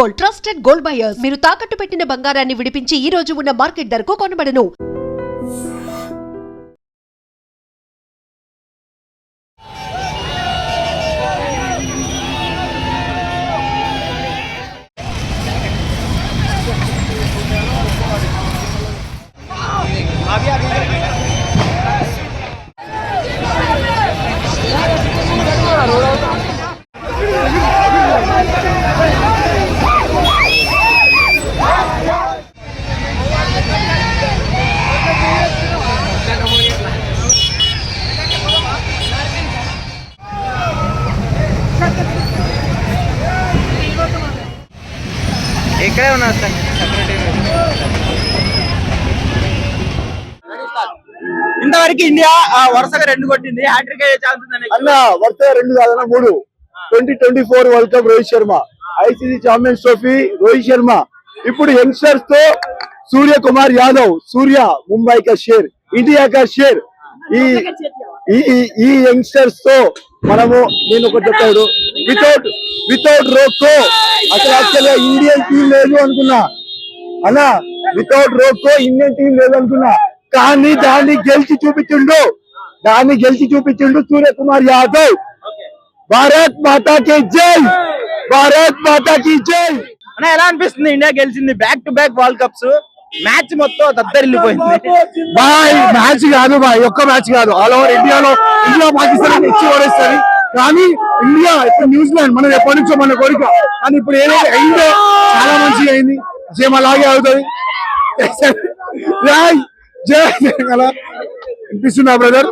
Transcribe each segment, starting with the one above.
Gold, trusted gold buyers. మీరు తాకట్టు పెట్టిన బంగారాన్ని విడిపించి ఈ రోజు ఉన్న మార్కెట్ ధరకు కొనబడను. ఇక్కడే ఉన్నారు సార్ ఇంతవరకు ఇండియా వరుసగా 2 కొట్టింది. హ్యాట్రిక్ అయ్యే ఛాన్స్ ఉంది అన్న. వరుసగా 2 కాదన్న 3. 2024 world cup Rohit Sharma, ICC champions trophy Rohit Sharma. ఇప్పుడు యంగ్స్టర్స్ తో సూర్య కుమార్ యాదవ్, సూర్య ముంబై కా షేర్, ఇండియా కా షేర్. ఈ యంగ్స్టర్స్ తో మనము నేను ఒకటి చెప్తాడు, వితౌట్ రోకో అసలు యాక్చువల్గా ఇండియన్ టీం లేదు అనుకున్నా అన్న. వితౌట్ రోకో ఇండియన్ టీం లేదు అనుకున్నా, కానీ దాన్ని గెలిచి చూపించిండు సూర్య కుమార్ యాదవ్. భారత్ మాతా కి జై, భారత్ మాతా కి జై. అన్న ఎలా అనిపిస్తుంది? ఇండియా గెలిచింది, back to back world cups. Match మొత్తం దద్దరిల్లిపోయింది. బాయ్ మ్యాచ్ కాదు బాయ్, ఒక్క మ్యాచ్ కాదు, ఆల్ ఓవర్ ఇండియా పాకిస్తాన్ ఇచ్చి ఓడేస్తుంది. కానీ ఇండియా ఇప్పుడు న్యూజిలాండ్ మనది ఎప్పటి నుంచో మన కోరిక, కానీ ఇప్పుడు ఏదైతే అయిందో చాలా మంచిగా అయింది. సేమ్ అలాగే అవుతుంది. జై అలా అనిపిస్తున్నా బ్రదర్.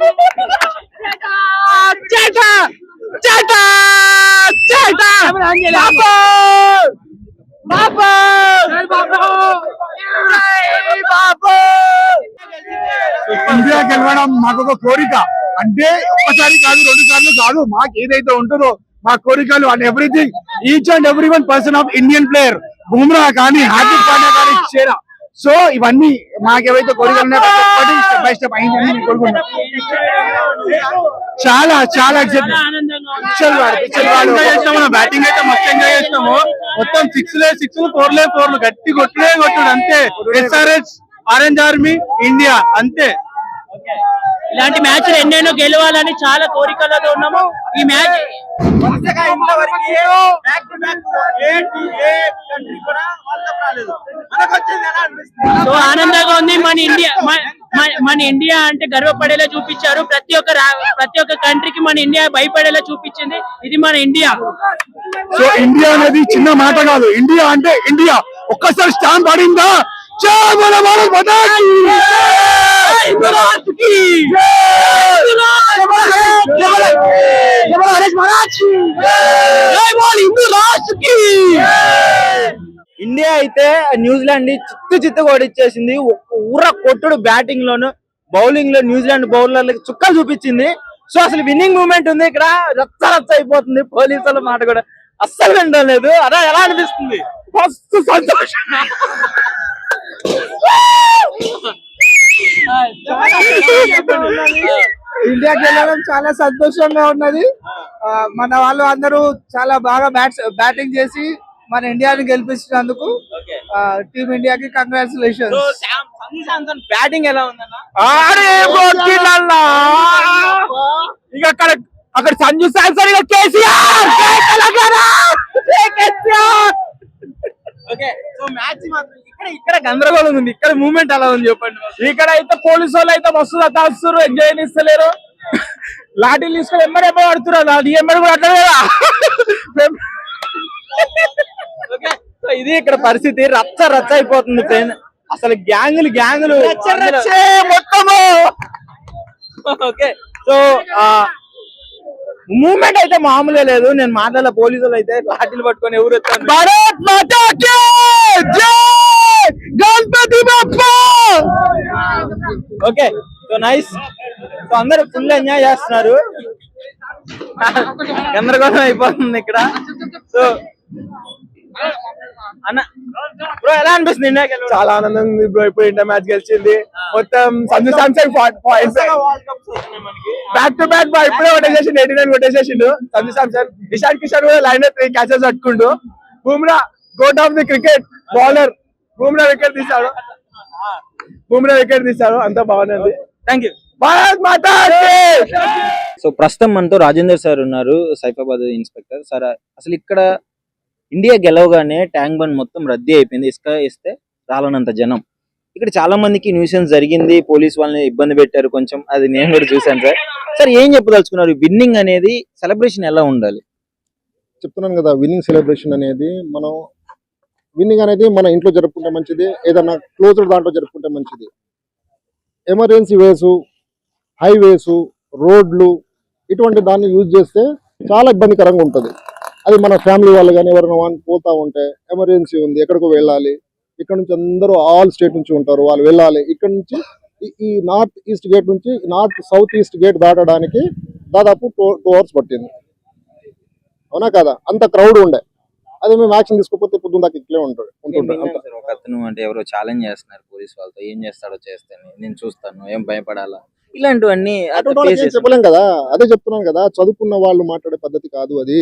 ఇండియా గెలవడం మాకు ఒక కోరిక, అంటే ఒక్కసారి కాదు 2 సార్లు కాదు, మాకు ఏదైతే ఉంటుందో మా కోరికలు and everything, each and every 1% of Indian player, Bumrah కానీ హార్దిక్ పాండ్యా కానీ చేరా. సో ఇవన్నీ మాకేవైతే కోరికలు ఉన్నాయో స్టెప్ బై స్టెప్ అయిందని కోరుకుంటున్నాం. చాలా చాలా బ్యాటింగ్ అయితే మస్తు ఎంజాయ్ చేస్తాము. మొత్తం 6 4 గట్టి కొట్టుడు అంతే. SRH, ఆరెంజ్ ఆర్మీ, ఇండియా అంతే. ఇలాంటి మ్యాచ్లు ఎన్నెన్నో గెలవాలని చాలా కోరికలతో ఉన్నాము. ఈ మ్యాచ్ సో ఆనందంగా ఉంది. మన ఇండియా అంటే గర్వపడేలా చూపించారు. ప్రతి ఒక్క కంట్రీకి మన ఇండియా భయపడేలా చూపించింది. ఇది మన ఇండియా. సో ఇండియా అనేది చిన్న మాట కాదు, ఇండియా అంటే ఇండియా. ఒక్కసారి స్టాంప్ పడిందా ఇండియా అయితే న్యూజిలాండ్ చిత్తు ఓడిచ్చేసింది. ఊర కొట్టుడు బ్యాటింగ్ లోను, బౌలింగ్ లో న్యూజిలాండ్ బౌలర్లకి చుక్కలు చూపించింది. సో అసలు విన్నింగ్ మూమెంట్ ఉంది ఇక్కడ. రచ్చ అయిపోతుంది. పోలీసుల మాట కూడా అస్సలు వినడం లేదు. అలా ఎలా అనిపిస్తుంది? మస్తు సంతోషం. ఇండియాకి వెళ్ళడం చాలా సంతోషంగా ఉన్నది. మన వాళ్ళు అందరూ చాలా బాగా బ్యాటింగ్ చేసి మన ఇండియాని గెలిపించినందుకు టీమ్ ఇండియాకి కంగ్రాచులేషన్. బ్యాటింగ్ ఎలా ఉందన్న? ఇక అక్కడ Sanju Samson, KCR. Okay, so match మాత్రం ఇక్కడ గందరగోళం ఉంది. ఇక్కడ మూమెంట్ అలా ఉంది చెప్పండి. ఇక్కడ అయితే పోలీసు వాళ్ళు అయితే మస్తు దాస్తారు, ఎంజాయ్ ఇస్తలేరు. లాఠీలు తీసుకొని ఎమ్మడే పడుతున్నారు. అది ఎమ్మడి కూడా అట్లా సో ఇది ఇక్కడ పరిస్థితి. రచ్చ అయిపోతుంది ట్రైన్. అసలు గ్యాంగులు మొత్తము. ఓకే, సో మూమెంట్ అయితే మామూలుగా లేదు. నేను మాట్లాడాల పోలీసులు అయితే లాఠీలు పట్టుకొని ఎవరు భారత్ మాతా కి జై, Ganapati Bappa. Okay, so nice. So అందరూ ఫుల్ ఎంజాయ్ చేస్తున్నారు. గందరగోళం అయిపోతుంది ఇక్కడ. సో అన్న బ్రో ఎలా అనిపిస్తుంది ఇండియా గెలవడం? చాలా ఆనందంగా ఉంది బ్రో. ఇప్పుడు ఇండియా మ్యాచ్ గెలిచింది. మొత్తం Sanju Samson back to back ఇప్పుడే కొట్టేసేసిండు, 89 కొట్టేసేసిండు సంజు శాంసన్. ఇషాన్ కిషన్ కూడా లైన్ 3 క్యాచెస్ పట్టుకుండు. Bumrah goat of the cricket bowler Bumrah wicket తీశాడు అంతా బాగుంది. Thank you. Bharat Mata so ప్రస్తుతం మనతో రాజేందర్ సార్ ఉన్నారు, సైఫాబాద్ ఇన్స్పెక్టర్. సార్ అసలు ఇక్కడ ఇండియా గెలవగానే ట్యాంక్ బండ్ మొత్తం రద్దీ అయిపోయింది, ఇసుక ఇస్తే రాలనంత జనం. ఇక్కడ చాలా మందికి న్యూసెన్స్ జరిగింది, పోలీస్ వాళ్ళని ఇబ్బంది పెట్టారు కొంచెం, అది నేను కూడా చూశాను సార్. సార్ ఏం చెప్పదలుచుకున్నారు, విన్నింగ్ అనేది సెలబ్రేషన్ ఎలా ఉండాలి? చెప్తున్నాను కదా, విన్నింగ్ సెలబ్రేషన్ అనేది మన ఇంట్లో జరుపుకుంటే మంచిది, ఏదైనా క్లోజ్డ్ దాంట్లో జరుపుకుంటే మంచిది. ఎమర్జెన్సీ వేసు, హైవేసు, రోడ్లు ఇటువంటి దాన్ని యూజ్ చేస్తే చాలా ఇబ్బందికరంగా ఉంటుంది. అది మన ఫ్యామిలీ వాళ్ళు కానీ ఎవరైనా పోతా ఉంటే ఎమర్జెన్సీ ఉంది, ఎక్కడికో వెళ్ళాలి, ఇక్కడ నుంచి అందరూ ఆల్ స్టేట్ నుంచి ఉంటారు, వాళ్ళు వెళ్ళాలి. ఇక్కడ నుంచి ఈ నార్త్ ఈస్ట్ గేట్ నుంచి నార్త్ సౌత్ ఈస్ట్ గేట్ దాటడానికి దాదాపు 2 hours పట్టింది. అవునా కదా, అంత క్రౌడ్ ఉండే. అదే మేము యాక్షన్ తీసుకోకపోతే పొద్దున్న దాకా ఇట్లే ఉంటుండే. ఒక అతను అంటే ఎవరో ఛాలెంజ్ చేస్తున్నారు పోలీస్ వాళ్ళతో, ఏం చేస్తాడో చేస్తాను, నేను చూస్తాను, ఏం భయపడాలా, ఇలాంటివన్నీ చెప్పలేం కదా. అదే చెప్తున్నాను కదా, చదువుకున్న వాళ్ళు మాట్లాడే పద్ధతి కాదు అది.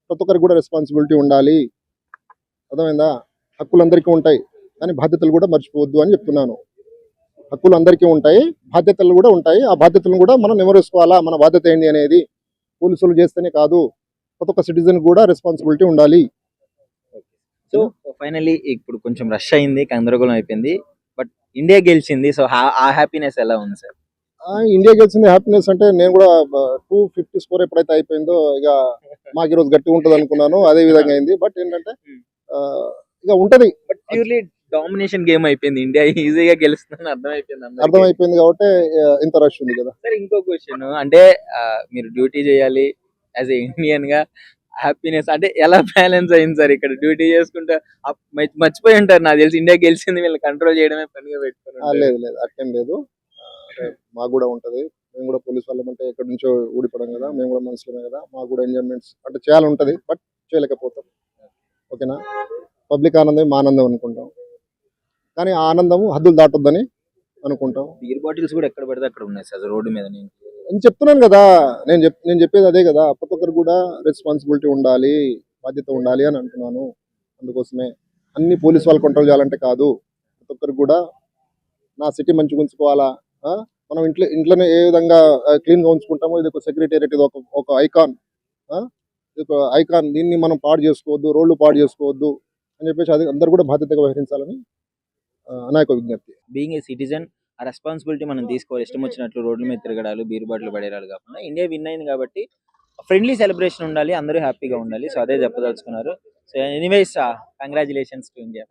ప్రతి ఒక్కరికి కూడా రెస్పాన్సిబిలిటీ ఉండాలి, అర్థమైందా? హక్కులు అందరికీ ఉంటాయి, కానీ బాధ్యతలు కూడా మర్చిపోవద్దు అని చెప్తున్నాను. హక్కులు అందరికీ ఉంటాయి, బాధ్యతలు కూడా ఉంటాయి. ఆ బాధ్యతలను కూడా మనం నెమరేసుకోవాలా, మన బాధ్యత ఏంటి అనేది. పోలీసులు చేస్తేనే కాదు, ప్రతి ఒక్క సిటిజన్ కూడా రెస్పాన్సిబిలిటీ ఉండాలి. సో ఫైనల్లీ ఇప్పుడు కొంచెం రష్ అయింది, గందరగోళం అయిపోయింది, బట్ ఇండియా గెలిచింది. సో ఆ హ్యాపీనెస్ ఎలా ఉంది సార్? ఇండియా గెలిచింది హ్యాపీనెస్ అంటే, నేను కూడా 250 స్కోర్ ఎప్పుడైతే అయిపోయిందో ఇక మాకు ఈరోజు గట్టిగా ఉంటుంది అనుకున్నాను, అదే విధంగా అయింది. బట్ ఏంటంటే ఇక ఉంటది, బట్ ప్యూర్లీ డామినేషన్ గేమ్ అయిపోయింది, ఇండియా ఈజీగా గెలుస్తుందని అర్థమైపోయింది కాబట్టి ఇంత రష్ ఉంది కదా. సార్ ఇంకో క్వశ్చన్ అంటే, మీరు డ్యూటీ చేయాలి యాజ్ ఏ ఇండియన్ గా, హ్యాపీనెస్ అంటే ఎలా బ్యాలెన్స్ అయింది సార్? ఇక్కడ డ్యూటీ చేసుకుంటే మర్చిపోయి ఉంటారు నాకు తెలిసి, ఇండియా గెలిచింది వీళ్ళని కంట్రోల్ చేయడమే పనిగా పెట్టుకున్నారు. లేదు అట్లేం లేదు, మాకు కూడా ఉంటది. మేము కూడా పోలీస్ వాళ్ళం అంటే ఎక్కడి నుంచో ఊడిపడం కదా, మేము కూడా మనుషులమే కదా, మాకు కూడా ఎంజాయ్మెంట్స్ అంటే చేయాలి ఉంటది, బట్ చేయలేకపోతాం. ఓకేనా, పబ్లిక్ ఆనందం మా ఆనందం అనుకుంటాం, కానీ ఆ ఆనందము హద్దులు దాటొద్దని అనుకుంటాం. బీర్ బాటిల్స్ కూడా ఎక్కడ పడితే అక్కడ ఉన్నాయి సార్ రోడ్డు మీద. నేను చెప్తున్నాను కదా, నేను చెప్పేది అదే కదా, ప్రతి ఒక్కరు కూడా రెస్పాన్సిబిలిటీ ఉండాలి, బాధ్యత ఉండాలి అని అంటున్నాను. అందుకోసమే అన్ని పోలీస్ వాళ్ళు కంట్రోల్ చేయాలంటే కాదు, ప్రతి ఒక్కరు కూడా నా సిటీ మంచిగా ఉంచుకోవాలా. మనం ఇంట్లోనే ఏ విధంగా క్లీన్గా ఉంచుకుంటామో, ఇది ఒక సెక్రటేరియట్, ఇది ఒక ఐకాన్, ఇది ఒక ఐకాన్. దీన్ని మనం పాడు చేసుకోవద్దు, రోడ్లు పాడు చేసుకోవద్దు అని చెప్పేసి అది అందరు కూడా బాధ్యతగా వ్యవహరించాలని నా యొక్క విజ్ఞప్తి. బీయింగ్ ఏ సిటిజన్ ఆ రెస్పాన్సిబిలిటీ మనం తీసుకోవాలి. ఇష్టం వచ్చినట్లు రోడ్ల మీద తిరగడాలు, బీర్ బాటిల్ పడేరాలు కాకుండా ఇండియా విన్ అయింది కాబట్టి ఫ్రెండ్లీ సెలబ్రేషన్ ఉండాలి, అందరూ హ్యాపీగా ఉండాలి. సో అదే చెప్పదలుచుకున్నారు. So anyways congratulations to India.